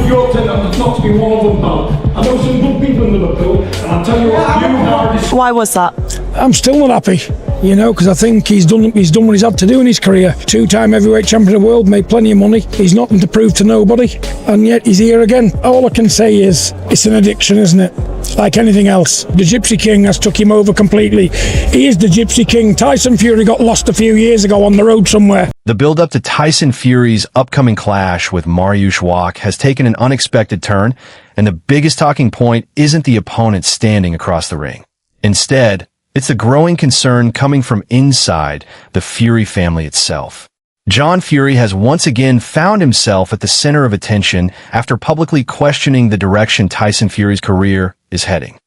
you're telling them not to be one of them, pal. I know some good people in Liverpool, and I'll tell you what, you are... Why was that? I'm still not happy, you know, because I think he's done what he's had to do in his career. Two-time heavyweight champion of the world, made plenty of money. He's nothing to prove to nobody, and yet he's here again. All I can say is, it's an addiction, isn't it? Like anything else. The Gypsy King has took him over completely. He is the Gypsy King. Tyson Fury got lost a few years ago on the road somewhere. The build-up to Tyson Fury's upcoming clash with Mariusz Wach has taken an unexpected turn, and the biggest talking point isn't the opponent standing across the ring. Instead, it's the growing concern coming from inside the Fury family itself. John Fury has once again found himself at the center of attention after publicly questioning the direction Tyson Fury's career is heading.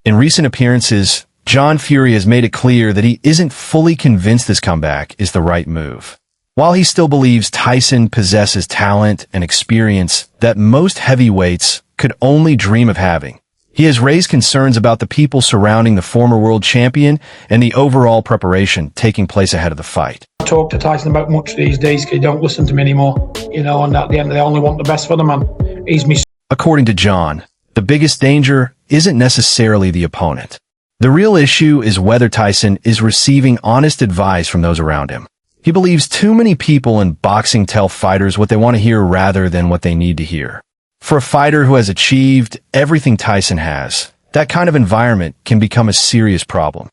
In recent appearances, John Fury has made it clear that he isn't fully convinced this comeback is the right move. While he still believes Tyson possesses talent and experience that most heavyweights could only dream of having, he has raised concerns about the people surrounding the former world champion and the overall preparation taking place ahead of the fight. I talk to Tyson about much these days because he don't listen to me anymore, you know, and at the end they only want the best for the man. He's me. According to John, the biggest danger isn't necessarily the opponent. The real issue is whether Tyson is receiving honest advice from those around him. He believes too many people in boxing tell fighters what they want to hear rather than what they need to hear. For a fighter who has achieved everything Tyson has, that kind of environment can become a serious problem.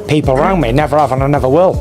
People around me never have and I never will,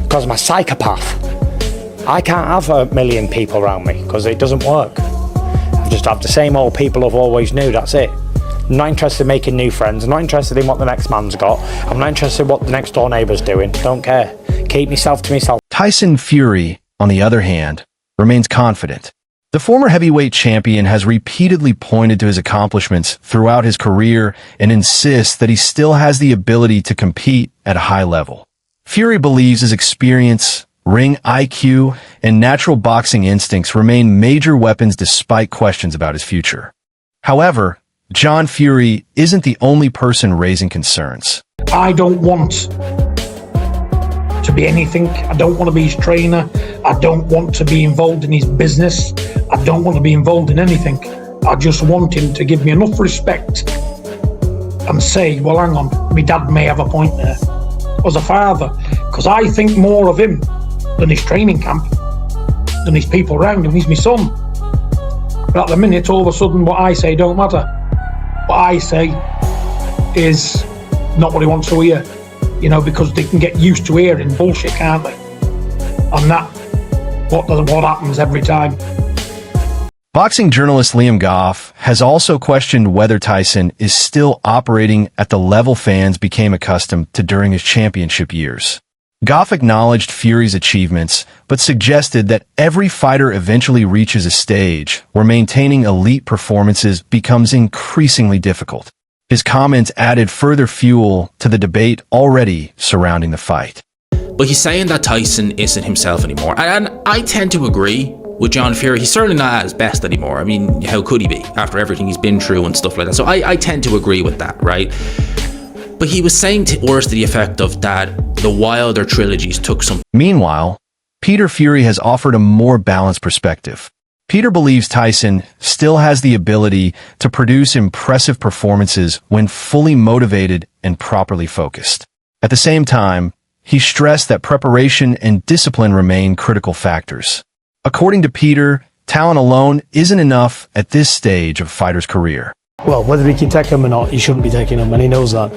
because I'm a psychopath. I can't have a million people around me, because it doesn't work. I just have the same old people I've always knew, that's it. I'm not interested in making new friends, I'm not interested in what the next man's got, I'm not interested in what the next door neighbour's doing, don't care. Keep myself to myself. Tyson Fury, on the other hand, remains confident. The former heavyweight champion has repeatedly pointed to his accomplishments throughout his career and insists that he still has the ability to compete at a high level. Fury believes his experience, ring IQ, and natural boxing instincts remain major weapons despite questions about his future. However, John Fury isn't the only person raising concerns. I don't want to be anything. I don't want to be his trainer. I don't want to be involved in his business. I don't want to be involved in anything. I just want him to give me enough respect and say, well, hang on, my dad may have a point there as a father, because I think more of him than his training camp, than his people around him. He's my son. But at the minute, all of a sudden, what I say don't matter. What I say is not what he wants to hear, you know, because they can get used to hearing bullshit, can't they? And that, what happens every time. Boxing journalist Liam Goff has also questioned whether Tyson is still operating at the level fans became accustomed to during his championship years. Goff acknowledged Fury's achievements, but suggested that every fighter eventually reaches a stage where maintaining elite performances becomes increasingly difficult. His comments added further fuel to the debate already surrounding the fight. But he's saying that Tyson isn't himself anymore. And I tend to agree with John Fury. He's certainly not at his best anymore. I mean, how could he be after everything he's been through and stuff like that? So I tend to agree with that, right? But he was saying words to the effect of that the Wilder trilogies took some... Meanwhile, Peter Fury has offered a more balanced perspective. Peter believes Tyson still has the ability to produce impressive performances when fully motivated and properly focused. At the same time, he stressed that preparation and discipline remain critical factors. According to Peter, talent alone isn't enough at this stage of a fighter's career. Well, whether he can take him or not, he shouldn't be taking him, and he knows that.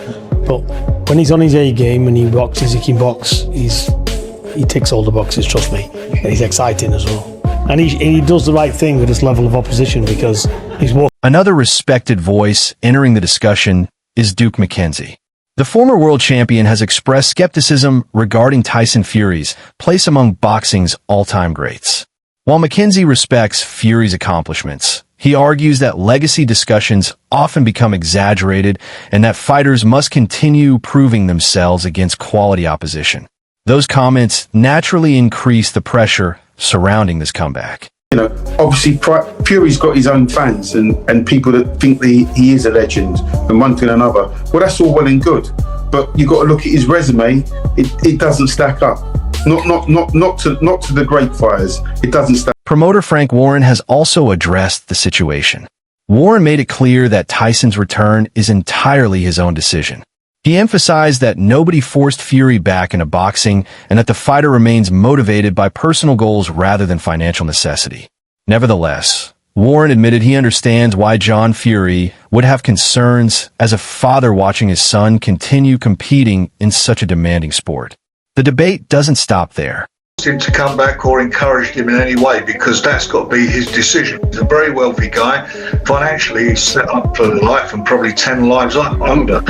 But when he's on his A game and he boxes, he can box. He ticks all the boxes, trust me. And he's exciting as well. And he does the right thing with this level of opposition because he's walking. Another respected voice entering the discussion is McKenzie. The former world champion has expressed skepticism regarding Tyson Fury's place among boxing's all-time greats. While McKenzie respects Fury's accomplishments, he argues that legacy discussions often become exaggerated and that fighters must continue proving themselves against quality opposition. Those comments naturally increase the pressure surrounding this comeback. You know, obviously Fury's got his own fans and people that think that he is a legend and one thing and another. Well, that's all well and good, but you've got to look at his resume. It doesn't stack up. Not to the great fighters. It doesn't stand. Promoter Frank Warren has also addressed the situation. Warren made it clear that Tyson's return is entirely his own decision. He emphasized that nobody forced Fury back into boxing and that the fighter remains motivated by personal goals rather than financial necessity. Nevertheless, Warren admitted he understands why John Fury would have concerns as a father watching his son continue competing in such a demanding sport. The debate doesn't stop there. Him to come back or encouraged him in any way, because that's got to be his decision. He's a very wealthy guy. Financially, he's set up for life and probably 10 lives under.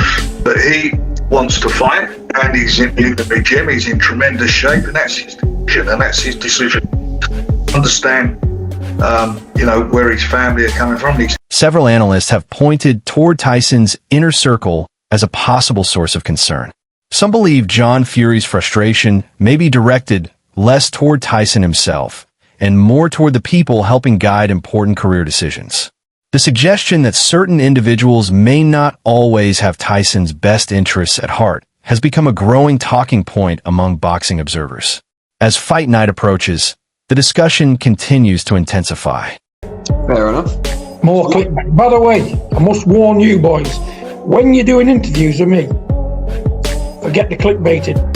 But he wants to fight, and he's in the gym. He's in tremendous shape, and that's his decision. And that's his decision. Understand, where his family are coming from. Several analysts have pointed toward Tyson's inner circle as a possible source of concern. Some believe John Fury's frustration may be directed less toward Tyson himself and more toward the people helping guide important career decisions. The suggestion that certain individuals may not always have Tyson's best interests at heart has become a growing talking point among boxing observers. As fight night approaches, the discussion continues to intensify. Fair enough. More clickbait. By the way, I must warn you boys, when you're doing interviews with me, forget the clickbaiting.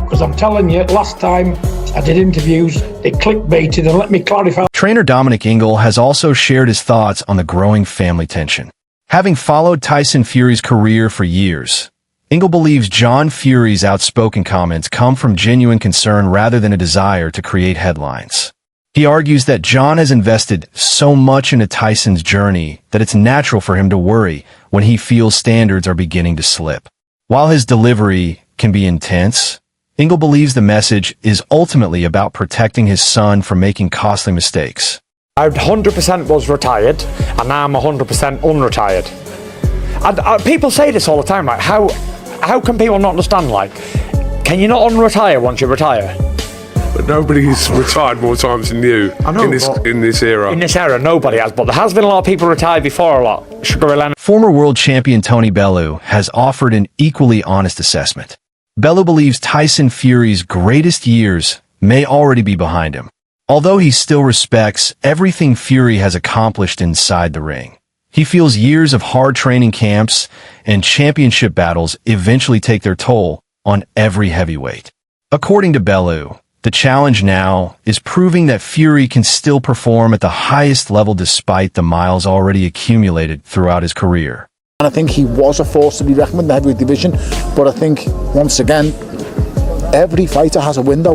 Because I'm telling you, last time I did interviews, they clickbaited, and let me clarify. Trainer Dominic Ingle has also shared his thoughts on the growing family tension. Having followed Tyson Fury's career for years, Ingle believes John Fury's outspoken comments come from genuine concern rather than a desire to create headlines. He argues that John has invested so much into Tyson's journey that it's natural for him to worry when he feels standards are beginning to slip. While his delivery can be intense, Ingle believes the message is ultimately about protecting his son from making costly mistakes. I 100% was retired, and now I'm 100% unretired. And people say this all the time, like, how can people not understand, like, can you not unretire once you retire? But nobody's retired more times than you. I know, in this era. In this era, nobody has, but there has been a lot of people retired before, a lot. Sugar Ray Leonard. Former world champion Tony Bellew has offered an equally honest assessment. Bellew believes Tyson Fury's greatest years may already be behind him, although he still respects everything Fury has accomplished inside the ring. He feels years of hard training camps and championship battles eventually take their toll on every heavyweight. According to Bellew, the challenge now is proving that Fury can still perform at the highest level despite the miles already accumulated throughout his career. And I think he was a force to be reckoned with in the heavyweight division, but I think, once again, every fighter has a window.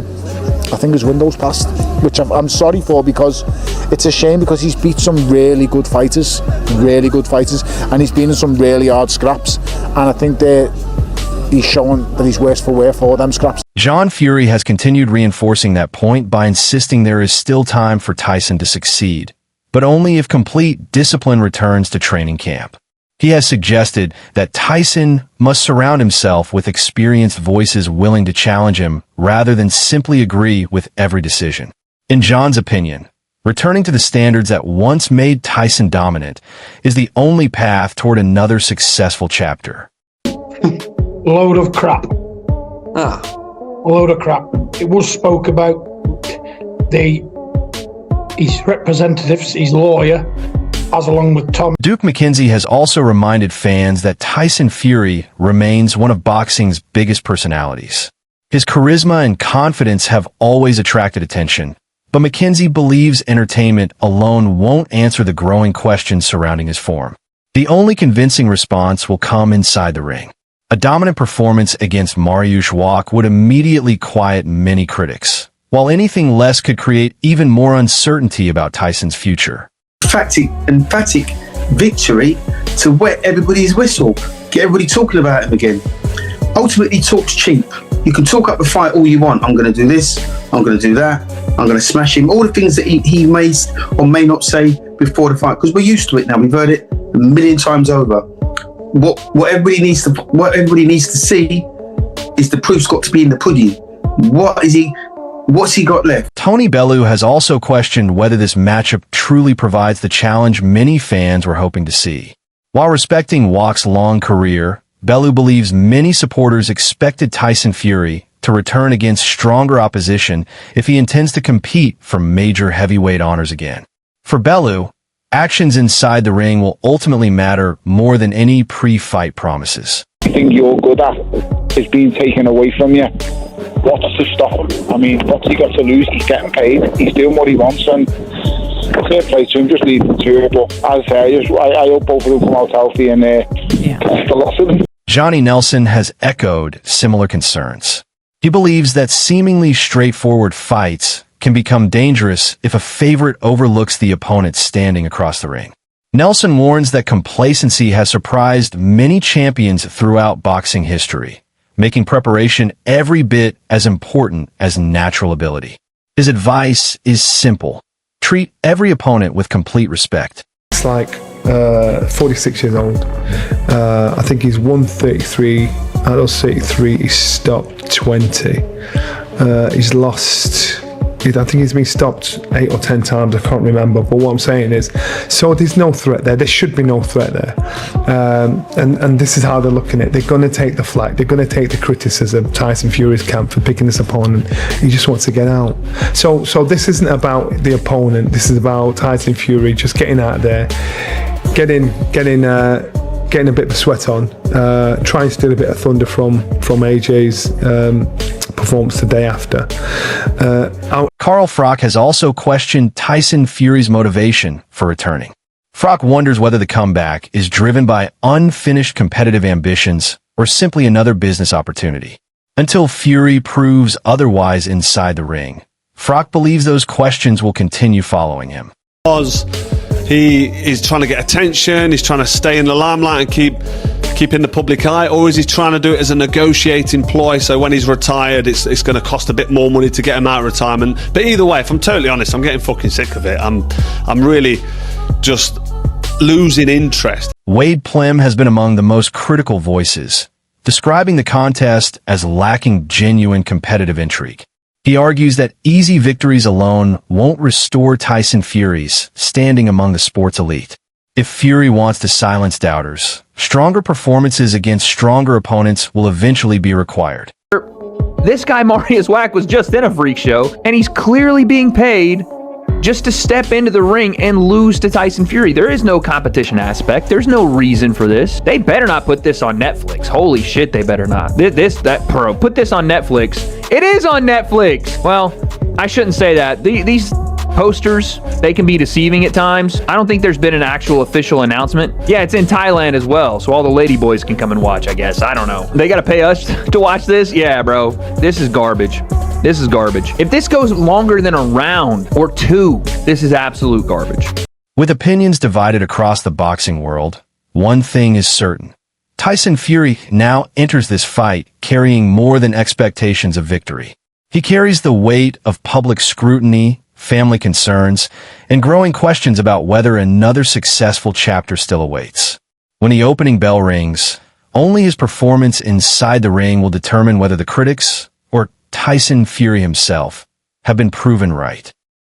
I think his window's passed, which I'm sorry for, because it's a shame, because he's beat some really good fighters, and he's been in some really hard scraps, and I think he's showing that he's worse for wear for them scraps. John Fury has continued reinforcing that point by insisting there is still time for Tyson to succeed, but only if complete discipline returns to training camp. He has suggested that Tyson must surround himself with experienced voices willing to challenge him rather than simply agree with every decision. In John's opinion, returning to the standards that once made Tyson dominant is the only path toward another successful chapter. Load of crap. A load of crap. It was spoke about his representatives, his lawyer, as along with Tom. Duke McKenzie has also reminded fans that Tyson Fury remains one of boxing's biggest personalities. His charisma and confidence have always attracted attention, but McKenzie believes entertainment alone won't answer the growing questions surrounding his form. The only convincing response will come inside the ring. A dominant performance against Mariusz Wach would immediately quiet many critics, while anything less could create even more uncertainty about Tyson's future. Emphatic victory to wet everybody's whistle, get everybody talking about him again. Ultimately, talk's cheap. You can talk up the fight all you want. I'm going to do this, I'm going to do that, I'm going to smash him. All the things that he may or may not say before the fight, because we're used to it now. We've heard it a million times over. What everybody needs to see is the proof's got to be in the pudding. What's he got left? Tony Bellew has also questioned whether this matchup truly provides the challenge many fans were hoping to see. While respecting Wach's long career, Bellew believes many supporters expected Tyson Fury to return against stronger opposition if he intends to compete for major heavyweight honors again. For Bellew, actions inside the ring will ultimately matter more than any pre-fight promises. Everything you're good at is being taken away from you. What's to stop him? I mean, what's he got to lose? He's getting paid. He's doing what he wants, and fair play to him. Just leave him to it. But as I say, I hope both of them come out healthy and catch the loss of them. Johnny Nelson has echoed similar concerns. He believes that seemingly straightforward fights can become dangerous if a favorite overlooks the opponent standing across the ring. Nelson warns that complacency has surprised many champions throughout boxing history, making preparation every bit as important as natural ability. His advice is simple. Treat every opponent with complete respect. It's like 46 years old. I think he's 133. At those 33, he's stopped 20. He's lost... I think he's been stopped 8 or 10 times, I can't remember, but what I'm saying is, so there's no threat there, there should be no threat there, and this is how they're looking at it. They're going to take the flack, they're going to take the criticism, Tyson Fury's camp, for picking this opponent. He just wants to get out. So this isn't about the opponent, this is about Tyson Fury just getting out there, getting a bit of sweat on, try and steal a bit of thunder from AJ's performance the day after. Carl Froch has also questioned Tyson Fury's motivation for returning. Froch wonders whether the comeback is driven by unfinished competitive ambitions or simply another business opportunity. Until Fury proves otherwise inside the ring, Froch believes those questions will continue following him. Because he is trying to get attention, he's trying to stay in the limelight and keep in the public eye, or is he trying to do it as a negotiating ploy, so when he's retired it's going to cost a bit more money to get him out of retirement? But either way, if I'm totally honest, I'm getting fucking sick of it. I'm really just losing interest. Wade Plem has been among the most critical voices, describing the contest as lacking genuine competitive intrigue. He argues that easy victories alone won't restore Tyson Fury's standing among the sport's elite. If Fury wants to silence doubters, stronger performances against stronger opponents will eventually be required. This guy, Mariusz Wach, was just in a freak show, and he's clearly being paid just to step into the ring and lose to Tyson Fury. There is no competition aspect. There's no reason for this. They better not put this on Netflix. Holy shit, they better not. Put this on Netflix. It is on Netflix. Well, I shouldn't say that. These posters, they can be deceiving at times. I don't think there's been an actual official announcement. Yeah, it's in Thailand as well, so all the lady boys can come and watch, I guess. I don't know. They gotta pay us to watch this? Yeah, bro. This is garbage. This is garbage. If this goes longer than a round or two, this is absolute garbage. With opinions divided across the boxing world, one thing is certain. Tyson Fury now enters this fight carrying more than expectations of victory. He carries the weight of public scrutiny, family concerns, and growing questions about whether another successful chapter still awaits. When the opening bell rings, only his performance inside the ring will determine whether the critics, or Tyson Fury himself, have been proven right.